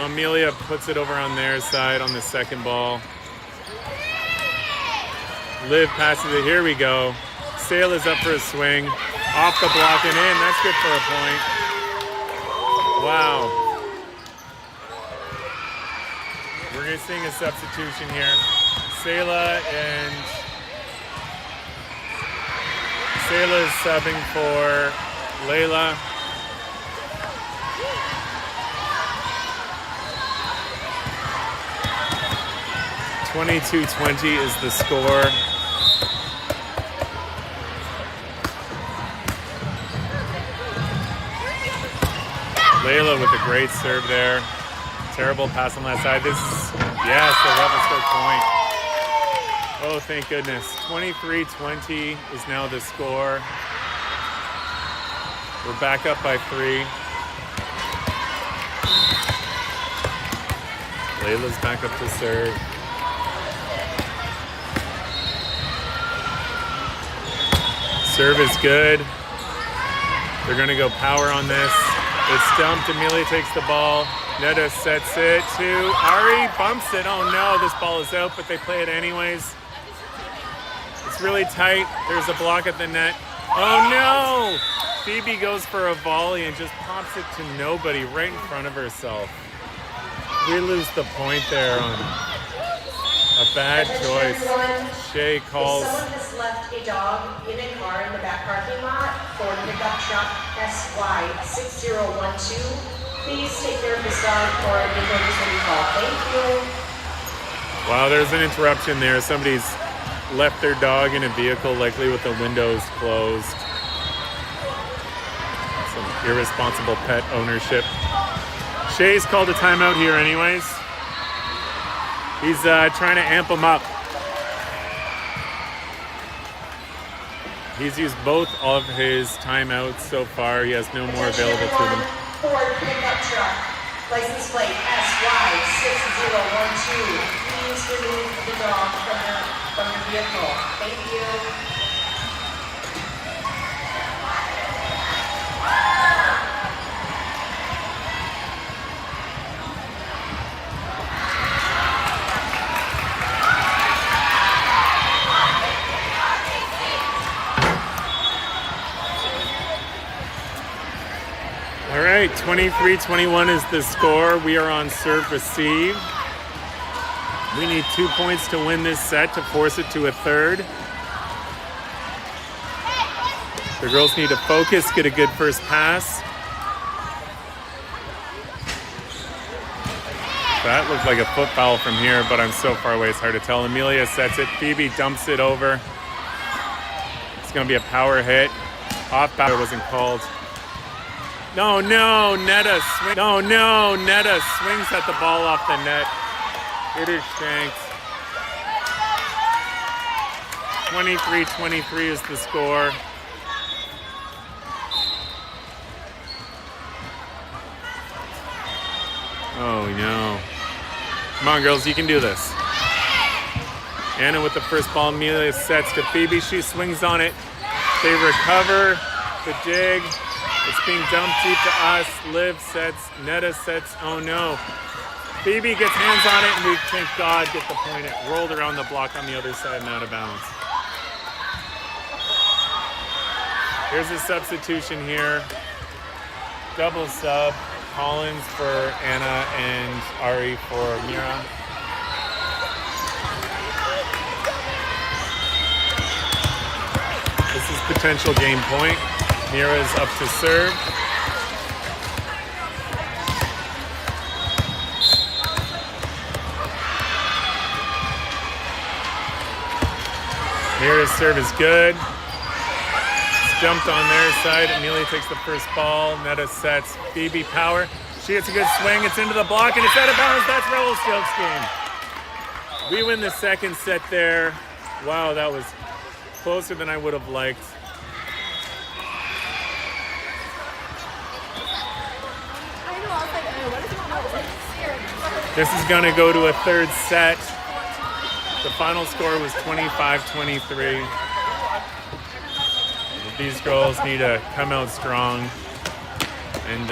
Amelia puts it over on their side on the second ball. Liv passes it. Here we go. Sale is up for a swing. Off the block and in. That's good for a point. Wow. We're seeing a substitution here. Sayla is subbing for Layla. (22-20) is the score. Layla with a great serve there. Terrible pass on that side. This is, yes, the Revelstoke point. Oh, thank goodness. 23-20 is now the score. We're back up by 3. Layla's back up to serve. Serve is good. They're going to go power on this. It's dumped. Amelia takes the ball. Netta sets it to Ari. Bumps it. Oh no, this ball is out, but they play it anyways. It's really tight. There's a block at the net. Oh no! Phoebe goes for a volley and just pops it to nobody right in front of herself. We lose the point there on a bad choice. Shea calls. If someone has left a dog in a car in the back parking lot, Ford pickup truck SY6012, please take care of this dog or give notice when you call. Thank you. Wow, there's an interruption there. Somebody's left their dog in a vehicle, likely with the windows closed. Some irresponsible pet ownership. Shea's called a timeout here anyways. He's trying to amp him up. He's used both of his timeouts so far. He has no more available to him. Ford pickup truck, license plate SY6012. Please remove the dog from your vehicle. Thank you. right, 23-21 is the score. We are on serve receive. We need 2 points to win this set to force it to a third. The girls need to focus, get a good first pass. That looked like a foot foul from here, but I'm so far away it's hard to tell. Amelia sets it. Phoebe dumps it over. It's going to be a power hit. Off power wasn't called. No, Netta swings. No, Netta swings at the ball off the net. It is shanked. 23-23 is the score. Oh no. Come on, girls, you can do this. Anna with the first ball. Amelia sets to Phoebe. She swings on it. They recover the dig. It's being dumped deep to us. Liv sets. Netta sets. Oh no. Phoebe gets hands on it, and we, thank God, get the point. It rolled around the block on the other side and out of bounds. Here's a substitution here. Double sub. Collins for Anna and Ari for Mira. This is potential game point. Mira's up to serve. Mira's serve is good. It's jumped on their side. Amelia takes the first ball. Netta sets. Phoebe power. She gets a good swing. It's into the block and it's out of bounds. That's Revelstoke's game. We win the second set there. Wow, that was closer than I would have liked. This is going to go to a third set. The final score was 25-23. These girls need to come out strong. And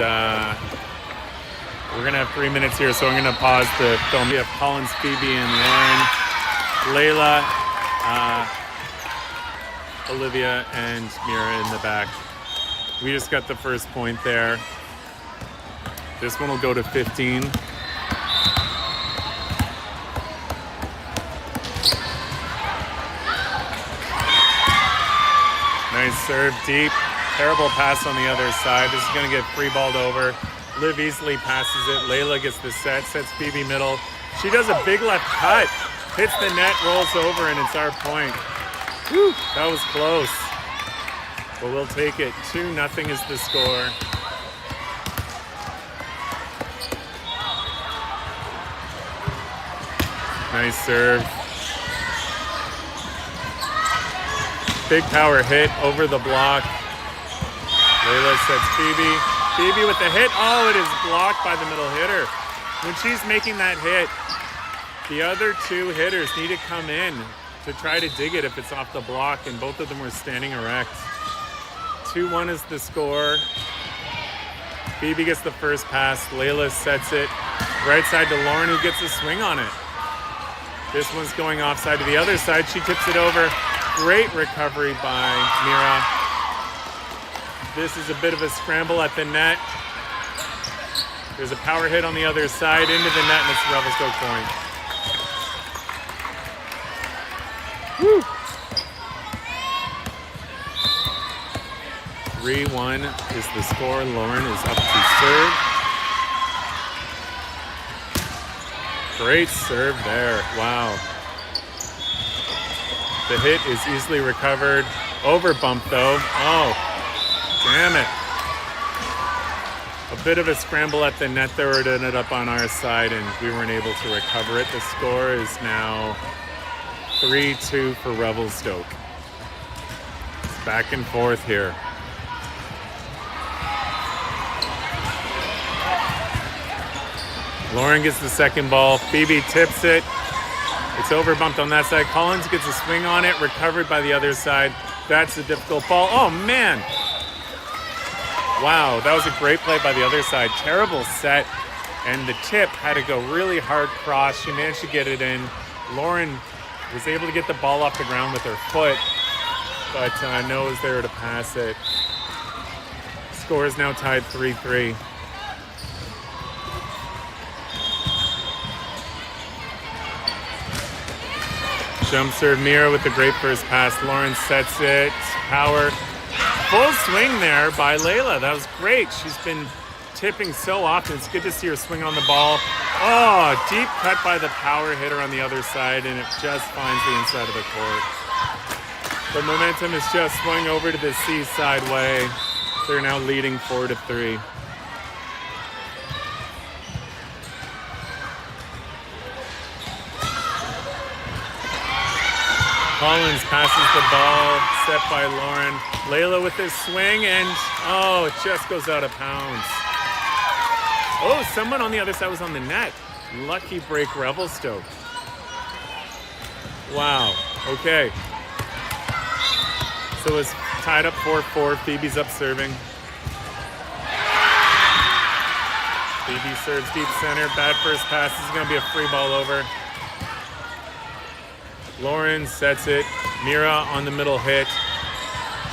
we're going to have 3 minutes here, so I'm going to pause the film. We have Collins, Phoebe, and Lauren, Layla, Olivia, and Mira in the back. We just got the first point there. This one will go to 15. Nice serve deep. Terrible pass on the other side. This is going to get free balled over. Liv easily passes it. Layla gets the set. Sets Phoebe middle. She does a big left cut. Hits the net, rolls over, and it's our point. Whew, that was close. But we'll take it. 2-0 is the score. Nice serve. Big power hit over the block. Layla sets Phoebe. Phoebe with the hit. Oh, it is blocked by the middle hitter. When she's making that hit, the other two hitters need to come in to try to dig it if it's off the block, and both of them were standing erect. 2-1 is the score. Phoebe gets the first pass. Layla sets it right side to Lauren, who gets a swing on it. This one's going offside to the other side. She tips it over. Great recovery by Mira. This is a bit of a scramble at the net. There's a power hit on the other side into the net, and it's a Revelstoke point. Woo! 3-1 is the score. Lauren is up to serve. Great serve there. Wow. The hit is easily recovered. Over bump though. Oh, damn it. A bit of a scramble at the net there. It ended up on our side and we weren't able to recover it. The score is now 3-2 for Revelstoke. It's back and forth here. Lauren gets the second ball. Phoebe tips it. It's overbumped on that side. Collins gets a swing on it, recovered by the other side. That's a difficult ball. Oh, man. Wow, that was a great play by the other side. Terrible set. And the tip had to go really hard cross. She managed to get it in. Lauren was able to get the ball off the ground with her foot, but no was there to pass it. Score is now tied 3-3. Jump serve, Mira with the great first pass. Lauren sets it. Power. Full swing there by Layla. That was great. She's been tipping so often. It's good to see her swing on the ball. Oh, deep cut by the power hitter on the other side, and it just finds the inside of the court. The momentum has just swung over to the Seaside way. They're now leading 4-3. Collins passes the ball, set by Lauren. Layla with his swing, and oh, it just goes out of bounds. Oh, someone on the other side was on the net. Lucky break, Revelstoke. Wow, okay. So it's tied up 4-4. Phoebe's up serving. Phoebe serves deep center. Bad first pass. This is going to be a free ball over. Lauren sets it. Mira on the middle hit.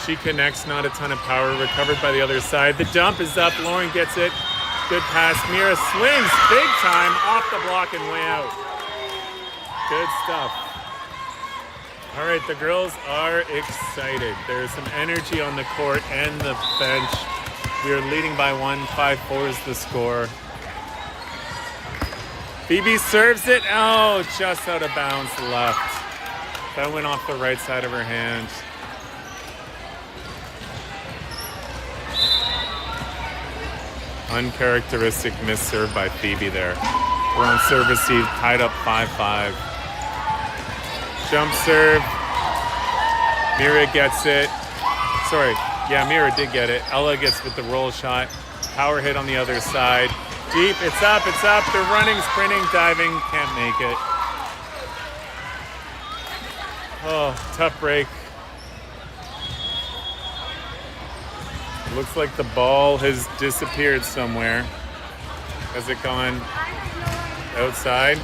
She connects, not a ton of power. Recovered by the other side. The dump is up. Lauren gets it. Good pass. Mira swings big time off the block and way out. Good stuff. All right, the girls are excited. There's some energy on the court and the bench. We are leading by 1. 5-4 is the score. Phoebe serves it. Oh, just out of bounds left. That went off the right side of her hand. Uncharacteristic miss serve by Phoebe there. We're on serve receive, tied up 5-5. Jump serve. Mira gets it. Sorry, yeah, Mira did get it. Ella gets with the roll shot. Power hit on the other side. Deep, it's up, it's up. They're running, sprinting, diving, can't make it. Oh, tough break. Looks like the ball has disappeared somewhere. Has it gone outside?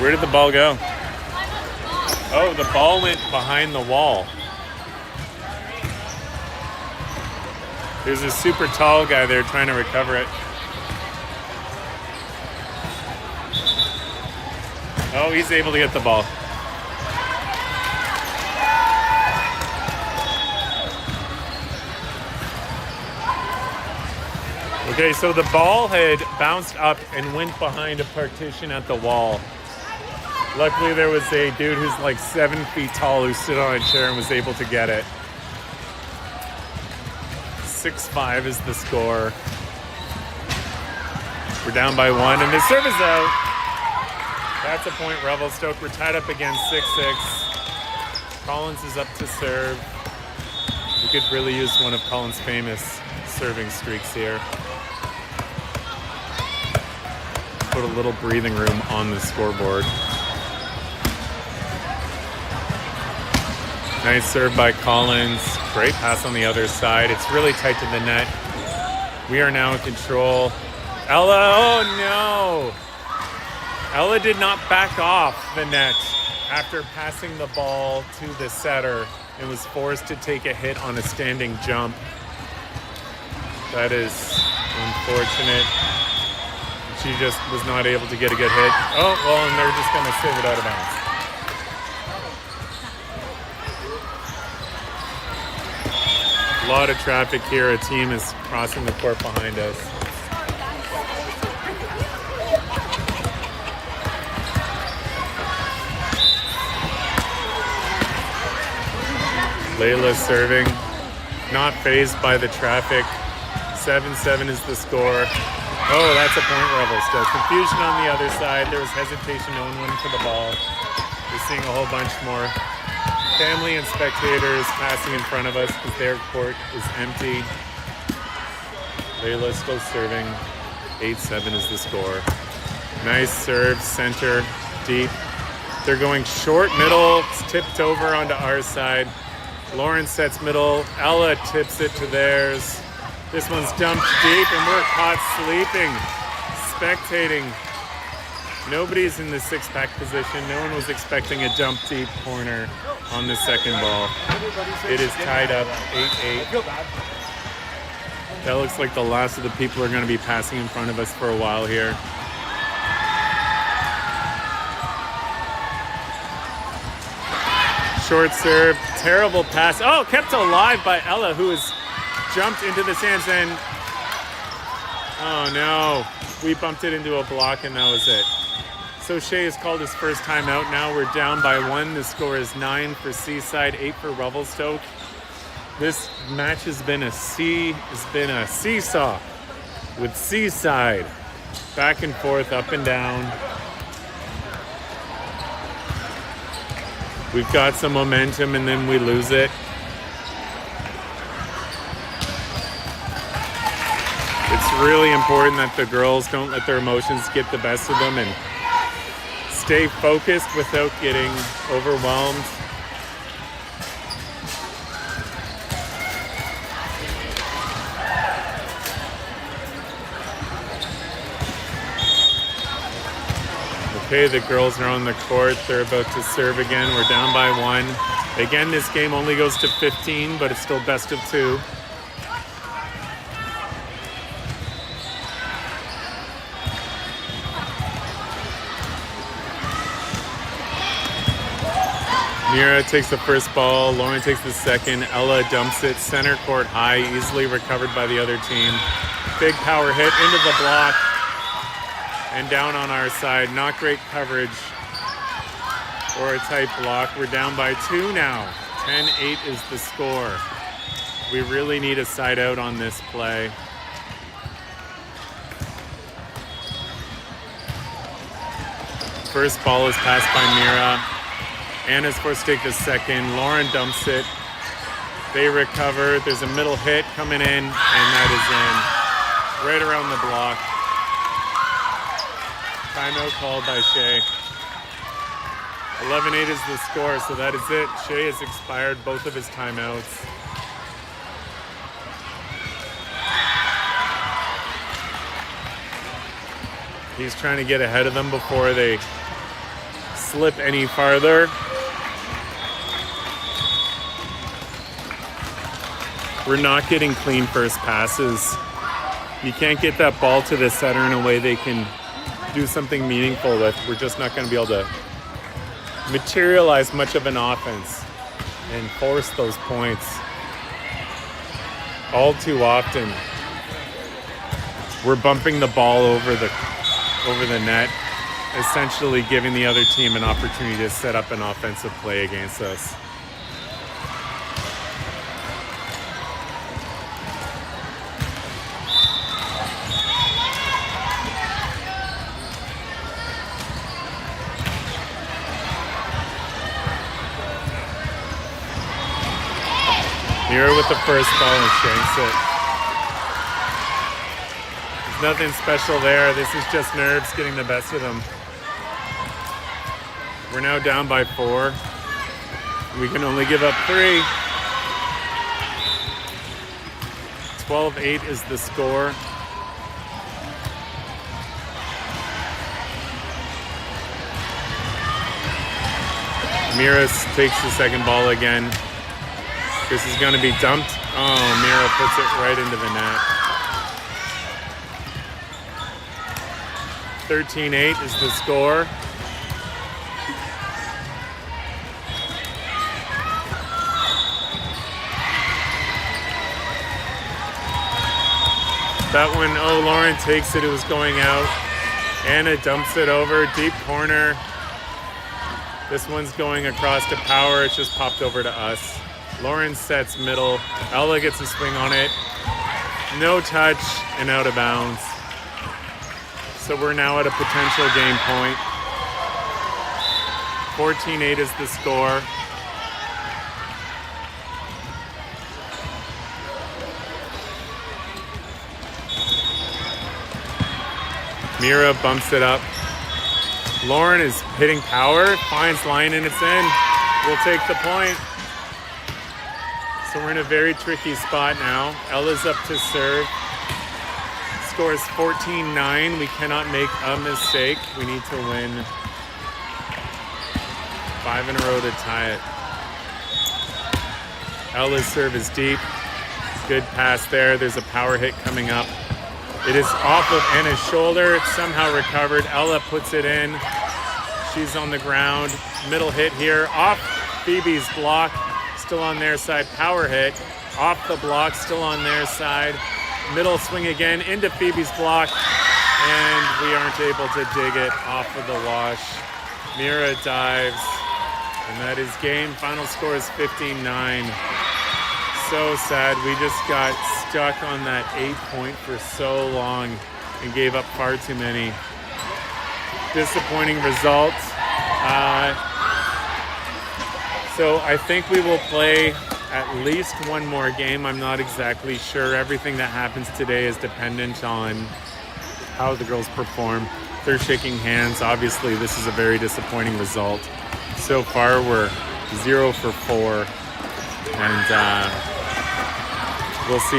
Where did the ball go? Oh, the ball went behind the wall. There's a super tall guy there trying to recover it. Oh, he's able to get the ball. Okay, so the ball had bounced up and went behind a partition at the wall. Luckily, there was a dude who's like 7 feet tall who stood on a chair and was able to get it. 6-5 is the score. We're down by 1, and the serve is out. That's a point, Revelstoke. We're tied up again, 6-6. Collins is up to serve. We could really use one of Collins' famous serving streaks here. Put a little breathing room on the scoreboard. Nice serve by Collins. Great pass on the other side. It's really tight to the net. We are now in control. Ella, oh no! Ella did not back off the net after passing the ball to the setter and was forced to take a hit on a standing jump. That is unfortunate. She just was not able to get a good hit. Oh, well, and they're just going to save it out of bounds. A lot of traffic here. A team is crossing the court behind us. Layla serving, not fazed by the traffic. 7-7 is the score. Oh, that's a point, Revelstoke. Confusion on the other side. There was hesitation. No one went for the ball. We're seeing a whole bunch more family and spectators passing in front of us because their court is empty. Layla still serving. 8-7 is the score. Nice serve, center, deep. They're going short, middle. It's tipped over onto our side. Lauren sets middle. Ella tips it to theirs. This one's dumped deep, and we're caught sleeping, spectating. Nobody's in the six-pack position. No one was expecting a dump deep corner on the second ball. It is tied up 8-8. That looks like the last of the people are going to be passing in front of us for a while here. Short serve, terrible pass. Oh, kept alive by Ella, who has jumped into the stands and oh no, we bumped it into a block and that was it. So Shea has called his first timeout. Now we're down by 1. The score is 9 for Seaside, 8 for Revelstoke. This match has been a seesaw with Seaside. Back and forth, up and down. We've got some momentum and then we lose it. It's really important that the girls don't let their emotions get the best of them and stay focused without getting overwhelmed. Okay, the girls are on the court. They're about to serve again. We're down by 1. Again, this game only goes to 15, but it's still best of 2. Mira takes the first ball. Lauren takes the second. Ella dumps it center court high, easily recovered by the other team. Big power hit into the block. And down on our side, not great coverage or a tight block. We're down by 2 now. 10-8 is the score. We really need a side out on this play. First ball is passed by Mira. Anna's forced to take the second. Lauren dumps it. They recover. There's a middle hit coming in, and that is in. Right around the block. Timeout called by Shea. 11-8 is the score, so that is it. Shea has expired both of his timeouts. He's trying to get ahead of them before they slip any farther. We're not getting clean first passes. You can't get that ball to the setter in a way they can do something meaningful with. We're just not going to be able to materialize much of an offense and force those points. All too often, we're bumping the ball over the net, essentially giving the other team an opportunity to set up an offensive play against us. Mira with the first ball and shanks it. There's nothing special there. This is just nerves getting the best of them. We're now down by 4. We can only give up 3. 12-8 is the score. Mira takes the second ball again. This is going to be dumped. Oh, Mira puts it right into the net. 13-8 is the score. That one, oh, Lauren takes it. It was going out. Anna dumps it over. Deep corner. This one's going across to Power. It just popped over to us. Lauren sets middle. Ella gets a swing on it. No touch and out of bounds. So we're now at a potential game point. 14-8 is the score. Mira bumps it up. Lauren is hitting Power, finds line and it's in. We'll take the point. So we're in a very tricky spot now. Ella's up to serve. Score is 14-9. We cannot make a mistake. We need to win 5 in a row to tie it. Ella's serve is deep. Good pass there. There's a power hit coming up. It is off of Anna's shoulder. It's somehow recovered. Ella puts it in. She's on the ground. Middle hit here. Off Phoebe's block. Still on their side. Power hit. Off the block. Still on their side. Middle swing again into Phoebe's block. And we aren't able to dig it off of the wash. Mira dives. And that is game. Final score is 15-9. So sad. We just got stuck on that 8-point for so long and gave up far too many. Disappointing result. So I think we will play at least one more game. I'm not exactly sure. Everything that happens today is dependent on how the girls perform. They're shaking hands. Obviously, this is a very disappointing result. So far, we're 0 for 4. And we'll see